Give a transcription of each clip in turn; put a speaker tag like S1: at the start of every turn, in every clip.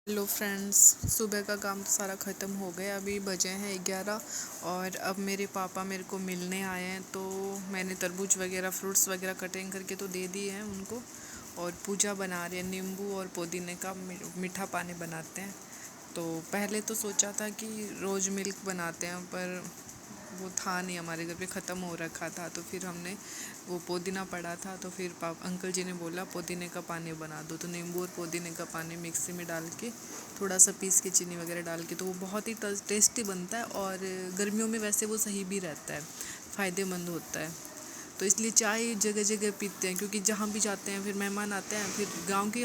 S1: Hello friends, सुबह का काम तो सारा ख़त्म हो गया। अभी बजे हैं 11 और अब मेरे पापा मेरे को मिलने आए हैं। तो मैंने तरबूज वगैरह फ्रूट्स वगैरह कटिंग करके तो दे दिए हैं उनको। और पूजा बना रहे हैं, नींबू और पुदीने का मीठा पानी बनाते हैं। तो पहले तो सोचा था कि रोज़ मिल्क बनाते हैं, पर वो था नहीं, हमारे घर पे ख़त्म हो रखा था। तो फिर हमने वो पुदीना पड़ा था, तो फिर अंकल जी ने बोला पुदीने का पानी बना दो। तो नींबू और पुदीने का पानी मिक्सी में डाल के थोड़ा सा पीस के चीनी वगैरह डाल के, तो वो बहुत ही टेस्टी बनता है। और गर्मियों में वैसे वो सही भी रहता है, फ़ायदेमंद होता है। तो इसलिए चाय जगह जगह पीते हैं, क्योंकि जहाँ भी जाते हैं फिर मेहमान आते हैं। फिर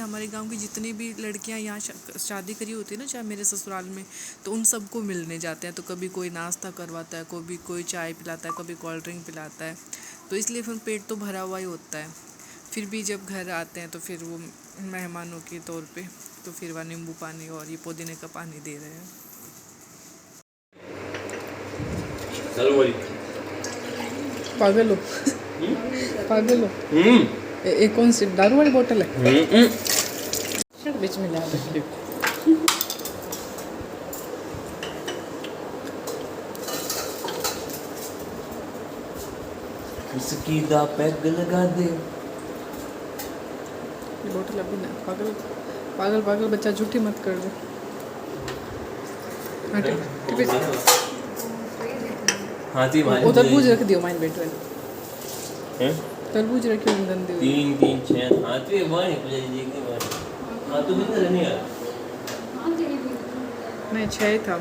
S1: हमारे गांव की जितनी भी लड़कियां यहाँ शादी करी होती है ना, चाहे मेरे ससुराल में, तो उन सबको मिलने जाते हैं। तो कभी कोई नाश्ता करवाता है, कभी कोई चाय पिलाता है, कभी कोल्ड ड्रिंक पिलाता है। तो इसलिए फिर पेट तो भरा हुआ ही होता है। फिर भी जब घर आते हैं तो फिर वो मेहमानों के तौर पे तो फिर वह नींबू पानी और ये पुदीने का पानी दे रहे हैं। पागल हो पागल हो। एक कौन सी दारू वाली बोतल है? बीच में ला दे।
S2: उसकी दा पैग लगा दे।
S1: ये बोतल अभी ना, पागल पागल पागल बच्चा, झूठी मत कर दो।
S2: हाथी
S1: वो तरबूज रख दियो माइन बेटो
S2: हैं?
S1: तरबूज रखियो इंदन दियो।
S2: 3 3 6 हाथी वाणी पूजा जी के बारे। हां तो नहीं रहनी यार।
S1: नहीं 6 था।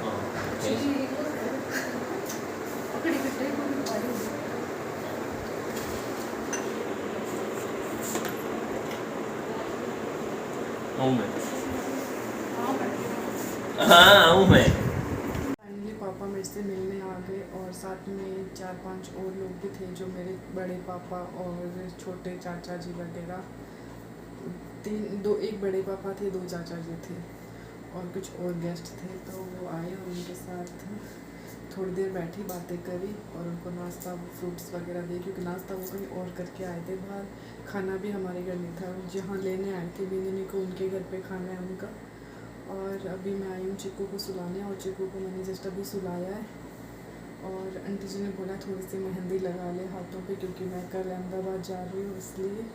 S2: आऊं मैं। हाँ आऊं मैं।
S1: फाइनली पापा मेरे से मिलने आ गए और साथ में 4-5 और लोग भी थे, जो मेरे बड़े पापा और छोटे चाचा जी वगैरह। एक बड़े पापा थे, 2 चाचा जी थे और कुछ और गेस्ट थे। तो वो आए और उनके साथ थोड़ी देर बैठी, बातें करी और उनको नाश्ता फ्रूट्स वगैरह दे, क्योंकि नाश्ता वो कहीं और करके आए थे बाहर। खाना भी हमारे घर नहीं था, जहाँ लेने आए थे बीनी को, उनके घर पे खाना है उनका। और अभी मैं आई हूँ चिक्कू को सुलाने, और चिक्कू को मैंने जस्ट अभी सुलाया है। और आंटी जी ने बोला थोड़ी सी मेहंदी लगा ले हाथों पे, क्योंकि मैं कल अहमदाबाद जा रही हूँ, इसलिए।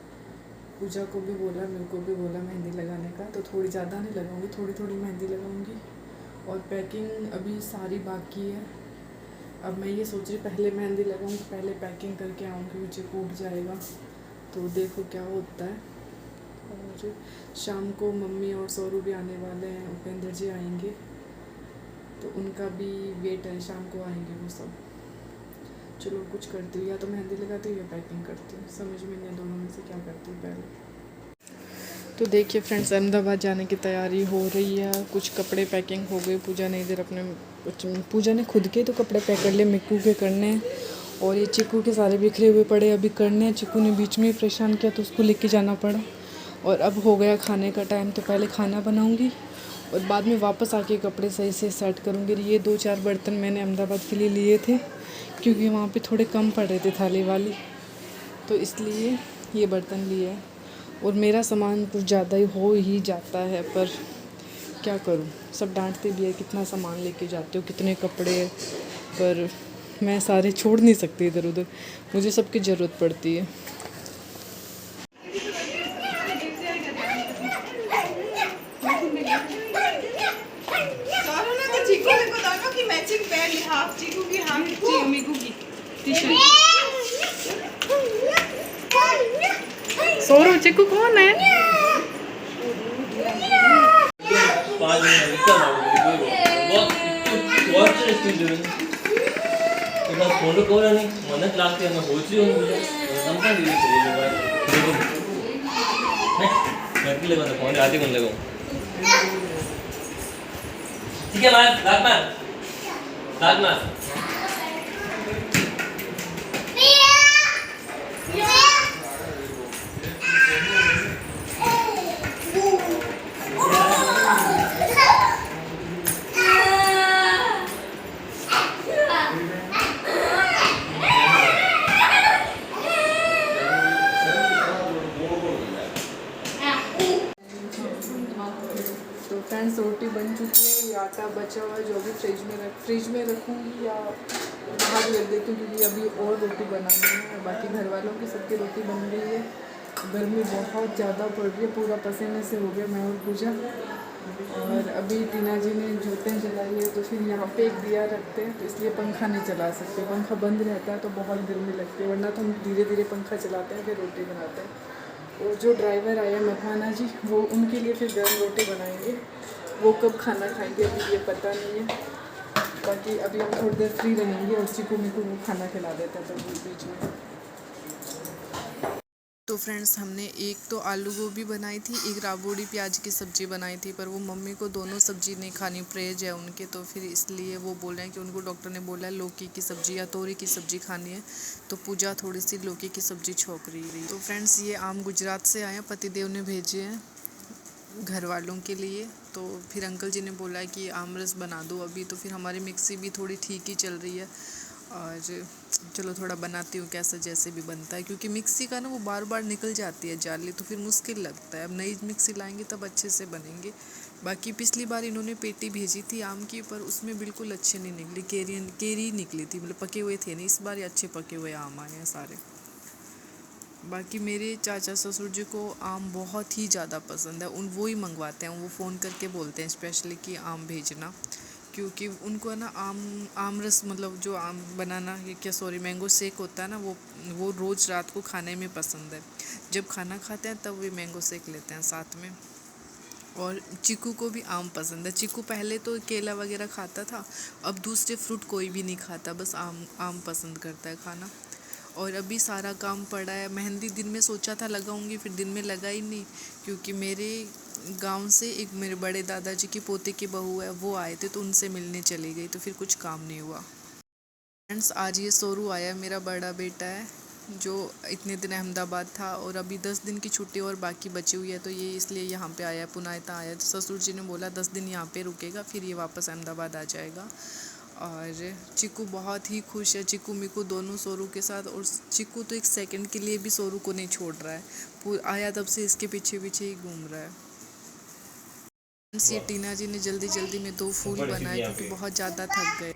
S1: पूजा को भी बोला, मेरे को भी बोला मेहंदी लगाने का। तो थोड़ी ज़्यादा नहीं लगाऊंगी, थोड़ी थोड़ी मेहंदी लगाऊंगी। और पैकिंग अभी सारी बाकी है। अब मैं ये सोच रही पहले मेहंदी लगाऊंगी, पहले पैकिंग करके आऊँगी, मुझे टूट जाएगा। तो देखो क्या होता है। और शाम को मम्मी और सौरू भी आने वाले हैं, उपेंद्र जी आएंगे, तो उनका भी वेट है, शाम को आएंगे वो सब। चलो कुछ करती हूँ, या तो मेहंदी लगाती हूँ या पैकिंग करती हूँ, समझ में नहीं, दोनों में से क्या करती हूँ पहले। तो देखिए फ्रेंड्स, अहमदाबाद जाने की तैयारी हो रही है। कुछ कपड़े पैकिंग हो गए, पूजा ने इधर पूजा ने खुद के तो कपड़े पैक कर लिए, मिक्कू के करने हैं। और ये चिक्कू के सारे बिखरे हुए पड़े अभी करने हैं। चिक्कू ने बीच में ही परेशान किया तो उसको लेके जाना पड़ा। और अब हो गया खाने का टाइम, तो पहले खाना बनाऊंगी और बाद में वापस आके कपड़े सही से सेट करूंगी। ये 2-4 बर्तन मैंने अहमदाबाद के लिए लिए थे, क्योंकि वहाँ पे थोड़े कम पड़ रहे थे थाली वाली, तो इसलिए ये बर्तन लिए हैं। और मेरा सामान कुछ ज़्यादा ही हो ही जाता है, पर क्या करूं, सब डांटते भी है कितना सामान लेके जाते हो, कितने कपड़े। पर मैं सारे छोड़ नहीं सकती इधर उधर, मुझे सबकी ज़रूरत पड़ती है। सौरव चिक्कू कौन है?
S2: फोटो कौन नहीं मनत लागते हैं होची हो मुझे संपा दीजिए देखो नकली लगा तो फोन आते कौन लगाऊं ठीक है लागना
S1: फ्रेंड्स रोटी बन चुकी है, ये आटा बचा हुआ है जो अभी फ्रिज में रखूँगी या बाहर रख देती हूँ, क्योंकि अभी और रोटी बनानी है। बाकी घर वालों की सबकी रोटी बन गई है। गर्मी बहुत ज़्यादा पड़ रही है, पूरा पसीने से हो गया मैं और पूजा। और अभी टीना जी ने जोतें जलाई है, तो फिर यहाँ पे एक दिया रखते हैं, तो इसलिए पंखा नहीं चला सकते। पंखा बंद रहता है तो बहुत गर्मी लगती है, वरना तो हम धीरे धीरे पंखा चलाते हैं फिर रोटी बनाते हैं। और जो ड्राइवर आए मखाना जी, वो उनके लिए फिर गर्म रोटी बनाएंगे। वो कब खाना खाएंगे अभी ये पता नहीं है। बाकी अभी हम थोड़ी देर फ्री रहेंगे और चिकू मिकू को खाना खिला देते हैं तो बीच में। तो फ्रेंड्स, हमने एक तो आलू गोभी बनाई थी, एक राबोड़ी प्याज की सब्ज़ी बनाई थी, पर वो मम्मी को दोनों सब्ज़ी नहीं खानी, परहेज है उनके, तो फिर इसलिए वो बोल रहे हैं कि उनको डॉक्टर ने बोला है लौकी की सब्ज़ी या तोरी की सब्ज़ी खानी है, तो पूजा थोड़ी सी लौकी की सब्ज़ी छोक रही। तो फ्रेंड्स, ये आम गुजरात से आए हैं, पतिदेव ने भेजे हैं घर वालों के लिए। तो फिर अंकल जी ने बोला है कि आम रस बना दो अभी, तो फिर हमारी मिक्सी भी थोड़ी ठीक ही चल रही है, और चलो थोड़ा बनाती हूँ कैसा जैसे भी बनता है, क्योंकि मिक्सी का ना वो बार बार निकल जाती है जाली, तो फिर मुश्किल लगता है। अब नई मिक्सी लाएंगे तब अच्छे से बनेंगे। बाकी पिछली बार इन्होंने पेटी भेजी थी आम की, पर उसमें बिल्कुल अच्छे नहीं निकली, केरी निकली थी, मतलब पके हुए थे नहीं। इस बार अच्छे पके हुए आम आए हैं सारे। बाकी मेरे चाचा ससुर जी को आम बहुत ही ज़्यादा पसंद है, वो ही मंगवाते हैं, वो फ़ोन करके बोलते हैं स्पेशली कि आम भेजना, क्योंकि उनको ना आम रस, मतलब जो आम बनाना मैंगो शेक होता है ना, वो रोज़ रात को खाने में पसंद है। जब खाना खाते हैं तब वे मैंगो शेक लेते हैं साथ में। और चीकू को भी आम पसंद है। चीकू पहले तो केला वगैरह खाता था, अब दूसरे फ्रूट कोई भी नहीं खाता, बस आम पसंद करता है खाना। और अभी सारा काम पड़ा है। मेहंदी दिन में सोचा था लगाऊंगी, फिर दिन में लगा ही नहीं, क्योंकि मेरे गांव से एक मेरे बड़े दादाजी की पोते की बहू है, वो आए थे, तो उनसे मिलने चली गई, तो फिर कुछ काम नहीं हुआ। फ्रेंड्स, आज ये सोरू आया, मेरा बड़ा बेटा है, जो इतने दिन अहमदाबाद था, और अभी 10 दिन की छुट्टी और बाकी बची हुई है, तो ये इसलिए यहाँ पे आया, पुनायता आया। तो ससुर जी ने बोला 10 दिन यहाँ पे रुकेगा, फिर ये वापस अहमदाबाद आ जाएगा। और चिकू बहुत ही खुश है, चिकू मिकू दोनों सोरू के साथ। और चिकू तो एक सेकंड के लिए भी सोरू को नहीं छोड़ रहा है, आया तब से इसके पीछे पीछे ही घूम रहा है। ये टीना जी ने जल्दी जल्दी में 2 फूल बनाए, क्योंकि बहुत ज़्यादा थक गए।